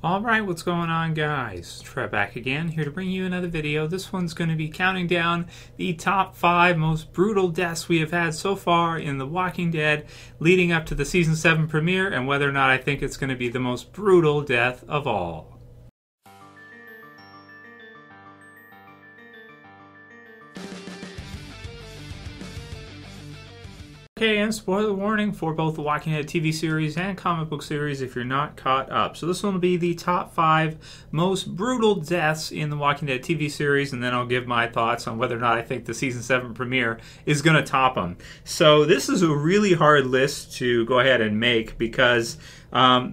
Alright, what's going on, guys? Trev back again, here to bring you another video. This one's going to be counting down the top 5 most brutal deaths we have had so far in The Walking Dead, leading up to the Season 7 premiere, and whether or not I think it's going to be the most brutal death of all. Okay, and spoiler warning for both the Walking Dead TV series and comic book series if you're not caught up. So this one will be the top 5 most brutal deaths in the Walking Dead TV series, and then I'll give my thoughts on whether or not I think the Season 7 premiere is going to top them. So this is a really hard list to go ahead and make because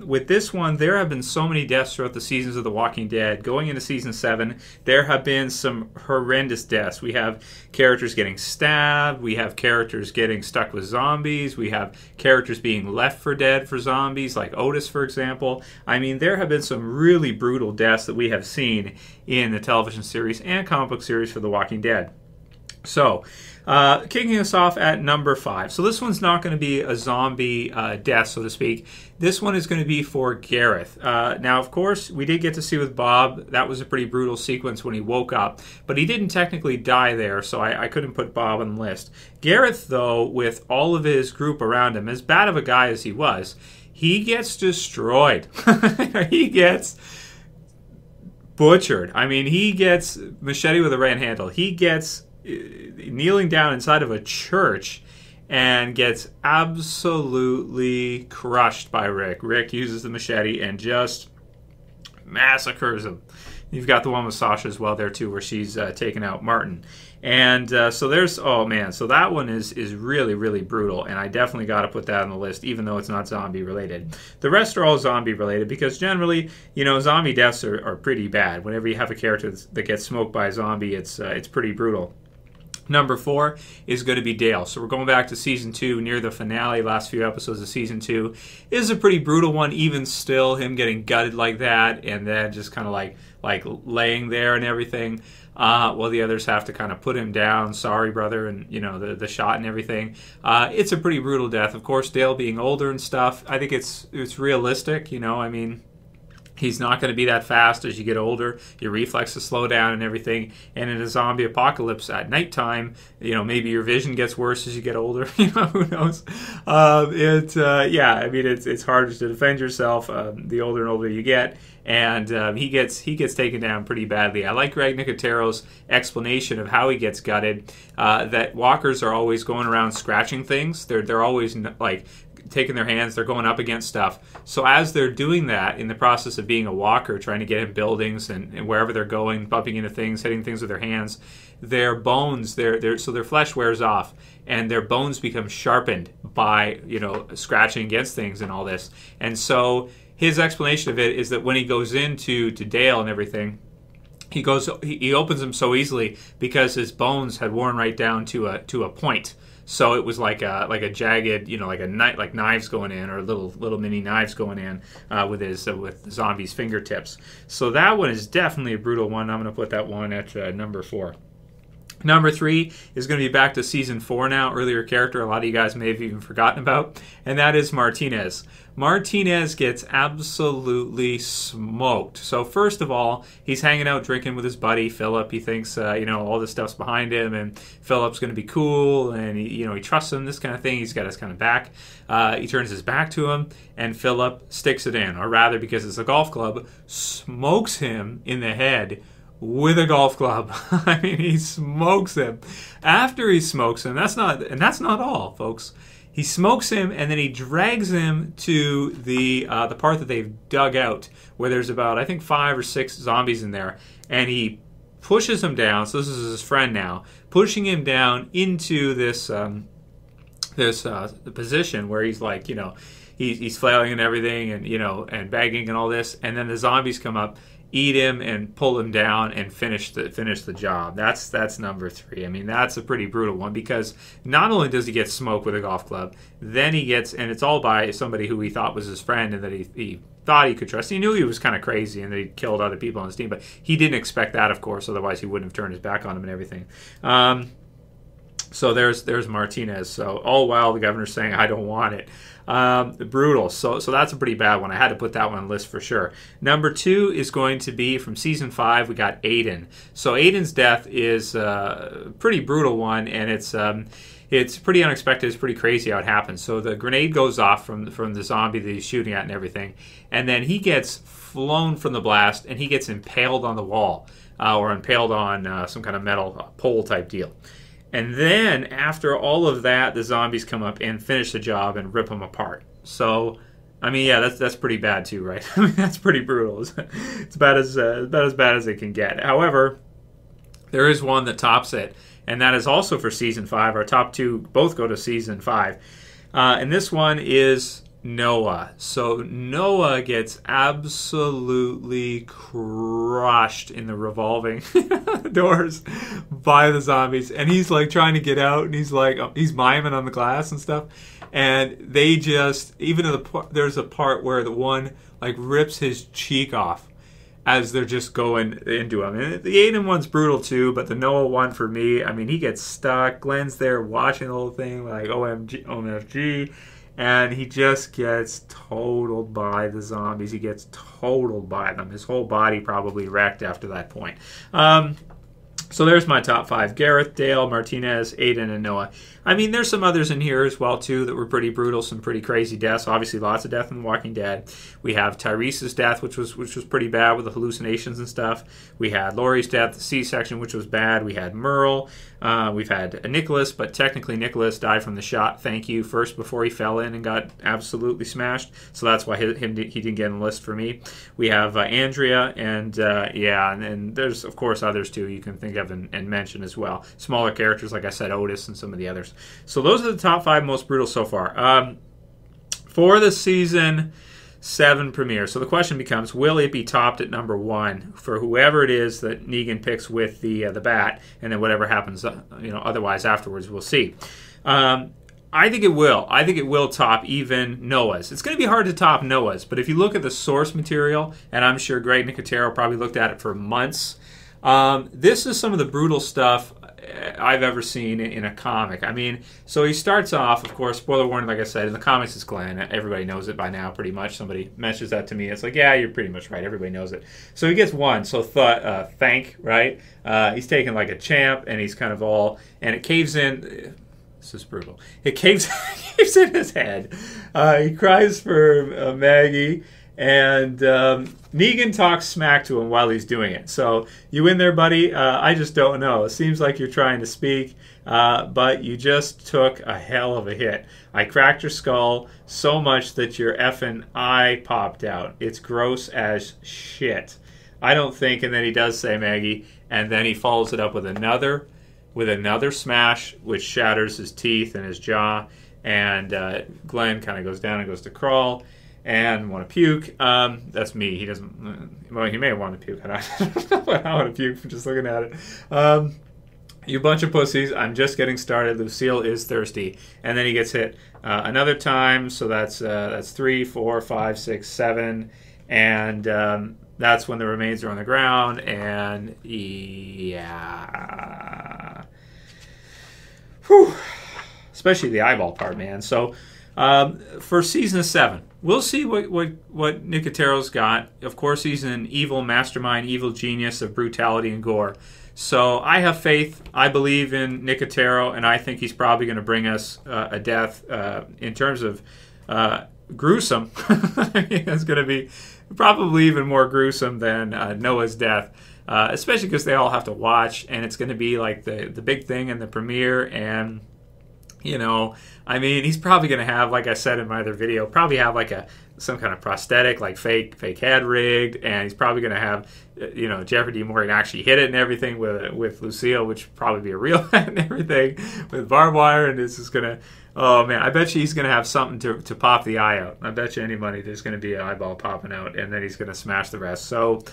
with this one, there have been so many deaths throughout the seasons of The Walking Dead. Going into Season 7, there have been some horrendous deaths. We have characters getting stabbed. We have characters getting stuck with zombies. We have characters being left for dead for zombies, like Otis, for example. I mean, there have been some really brutal deaths that we have seen in the television series and comic book series for The Walking Dead. So, kicking us off at number 5. So this one's not going to be a zombie death, so to speak. This one is going to be for Gareth. Now, of course, we did get to see with Bob, that was a pretty brutal sequence when he woke up, but he didn't technically die there, so I couldn't put Bob on the list. Gareth, though, with all of his group around him, as bad of a guy as he was, he gets destroyed. He gets butchered. I mean, he gets machete with a red handle. He gets kneeling down inside of a church and gets absolutely crushed by Rick. Rick uses the machete and just massacres him. You've got the one with Sasha as well there too, where she's taking out Martin. And so there's, oh man, so that one is really, really brutal, and I definitely got to put that on the list, even though it's not zombie related. The rest are all zombie related because generally, you know, zombie deaths are pretty bad. Whenever you have a character that gets smoked by a zombie, it's pretty brutal. Number 4 is going to be Dale. So we're going back to Season 2, near the finale, last few episodes of Season 2. It is a pretty brutal one, even still, him getting gutted like that, and then just kind of like laying there and everything, while the others have to kind of put him down, sorry brother, and you know, the shot and everything. It's a pretty brutal death. Of course, Dale being older and stuff, I think it's realistic, you know, I mean, he's not going to be that fast as you get older. Your reflexes slow down and everything. And in a zombie apocalypse at nighttime, you know, maybe your vision gets worse as you get older. You know, who knows? Yeah, I mean, it's harder to defend yourself the older and older you get. And he gets taken down pretty badly. I like Greg Nicotero's explanation of how he gets gutted. That walkers are always going around scratching things. They're always like taking their hands, they're going up against stuff. So as they're doing that in the process of being a walker, trying to get in buildings and wherever they're going, bumping into things, hitting things with their hands, their bones, so their flesh wears off and their bones become sharpened by, you know, scratching against things and all this. And so his explanation of it is that when he goes into Dale and everything, he opens them so easily because his bones had worn right down to a point. So it was like a jagged, you know, like knives going in, or little mini knives going in with the zombie's fingertips. So that one is definitely a brutal one. I'm going to put that one at number 4. Number 3 is going to be back to Season 4 now, earlier character a lot of you guys may have even forgotten about, and that is Martinez. Martinez gets absolutely smoked. So first of all, he's hanging out drinking with his buddy Philip. He thinks you know, all this stuff's behind him, and Philip's going to be cool, and he trusts him, this kind of thing. He's got his kind of back. He turns his back to him, and Philip sticks it in, or rather, because it's a golf club, smokes him in the head with a golf club. I mean, he smokes him. After he smokes him, that's not all, folks. He smokes him, and then he drags him to the part that they've dug out, where there's about, I think, 5 or 6 zombies in there, and he pushes him down. So this is his friend now, pushing him down into this position where he's like, you know, he's flailing and everything, and you know, and begging and all this, and then the zombies come up, eat him and pull him down and finish the job. That's number 3. I mean, that's a pretty brutal one because not only does he get smoked with a golf club, then he gets, and it's all by somebody who he thought was his friend and that he thought he could trust. He knew he was kind of crazy and that he killed other people on his team, but he didn't expect that, of course, otherwise he wouldn't have turned his back on him and everything. So there's Martinez. So all while the governor's saying, I don't want it. Brutal. So that's a pretty bad one. I had to put that one on the list for sure. Number 2 is going to be from season 5. We got Aidan. So Aidan's death is a pretty brutal one, and it's pretty unexpected. It's pretty crazy how it happens. So the grenade goes off from the zombie that he's shooting at and everything, and then he gets flown from the blast, and he gets impaled on the wall, or impaled on some kind of metal pole type deal. And then after all of that, the zombies come up and finish the job and rip him apart. So, I mean, yeah, that's pretty bad too, right? I mean, that's pretty brutal. It's about as bad as it can get. However, there is one that tops it, and that is also for season 5. Our top 2 both go to season 5, and this one is Noah. So Noah gets absolutely crushed in the revolving doors by the zombies, and he's like trying to get out, and he's miming on the glass and stuff, and they just, even there's a part where the one like rips his cheek off as they're just going into him. And the Aidan one's brutal too, but the Noah one for me, I mean, he gets stuck. Glenn's there watching the whole thing like OMG. And he just gets totaled by the zombies. He gets totaled by them. His whole body probably wrecked after that point. So there's my top 5. Gareth, Dale, Martinez, Aidan, and Noah. I mean, there's some others in here as well, too, that were pretty brutal, some pretty crazy deaths. Obviously, lots of death in The Walking Dead. We have Tyrese's death, which was pretty bad with the hallucinations and stuff. We had Laurie's death, the C-section, which was bad. We had Merle. We've had Nicholas, but technically Nicholas died from the shot, thank you, first before he fell in and got absolutely smashed. So that's why he didn't get on the list for me. We have Andrea, and and there's, of course, others, too, you can think of and mention as well. Smaller characters, like I said, Otis and some of the others. So those are the top 5 most brutal so far. For the season 7 premiere, so the question becomes, will it be topped at number 1 for whoever it is that Negan picks with the bat, and then whatever happens, otherwise afterwards, we'll see. I think it will. I think it will top even Noah's. It's going to be hard to top Noah's, but if you look at the source material, and I'm sure Greg Nicotero probably looked at it for months, this is some of the brutal stuff I've ever seen in a comic. I mean, so he starts off, of course, spoiler warning, like I said, in the comics it's Glenn. Everybody knows it by now, pretty much. Somebody mentions that to me. It's like, yeah, you're pretty much right. Everybody knows it. So he gets 1. So thank, right? He's taken like a champ, and he's kind of all, and it caves in. This is brutal. It caves in his head. He cries for Maggie. And Negan talks smack to him while he's doing it. So, you in there, buddy? I just don't know. It seems like you're trying to speak, but you just took a hell of a hit. I cracked your skull so much that your effing eye popped out. It's gross as shit. I don't think, and then he does say Maggie, and then he follows it up with another smash, which shatters his teeth and his jaw, and Glenn kind of goes down and goes to crawl. And want to puke. That's me. He doesn't. Well, he may want to puke. I don't want to puke from just looking at it. You bunch of pussies. I'm just getting started. Lucille is thirsty. And then he gets hit another time. So that's 3, 4, 5, 6, 7. And that's when the remains are on the ground. And yeah. Whew. Especially the eyeball part, man. So for season 7. We'll see what Nicotero's got. Of course, he's an evil mastermind, evil genius of brutality and gore. So I have faith. I believe in Nicotero, and I think he's probably going to bring us a death in terms of gruesome. It's going to be probably even more gruesome than Noah's death, especially because they all have to watch, and it's going to be like the big thing in the premiere. And I mean, he's probably going to have, like I said in my other video, probably have like some kind of prosthetic, like fake head rigged, and he's probably going to have, Jeffrey D. Morgan actually hit it and everything with Lucille, which would probably be a real head and everything with barbed wire, and this is going to, oh man, I bet you he's going to have something to pop the eye out. I bet you any money there's going to be an eyeball popping out, and then he's going to smash the rest. So,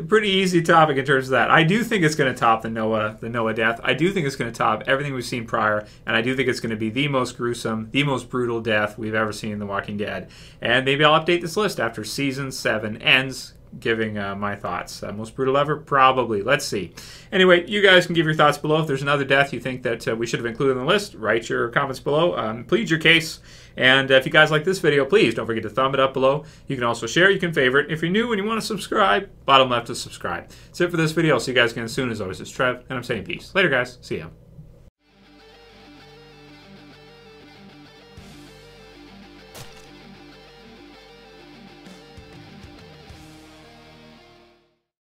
pretty easy topic in terms of that. I do think it's going to top the Noah death. I do think it's going to top everything we've seen prior, and I do think it's going to be the most gruesome, the most brutal death we've ever seen in The Walking Dead. And maybe I'll update this list after season 7 ends. giving my thoughts. Most brutal ever? Probably. Let's see. Anyway, you guys can give your thoughts below. If there's another death you think that we should have included on the list, write your comments below. Plead your case. And if you guys like this video, please don't forget to thumb it up below. You can also share. You can favorite. If you're new and you want to subscribe, bottom left is subscribe. That's it for this video. I'll see you guys again soon. As always, it's Trev, and I'm saying peace. Later, guys. See ya.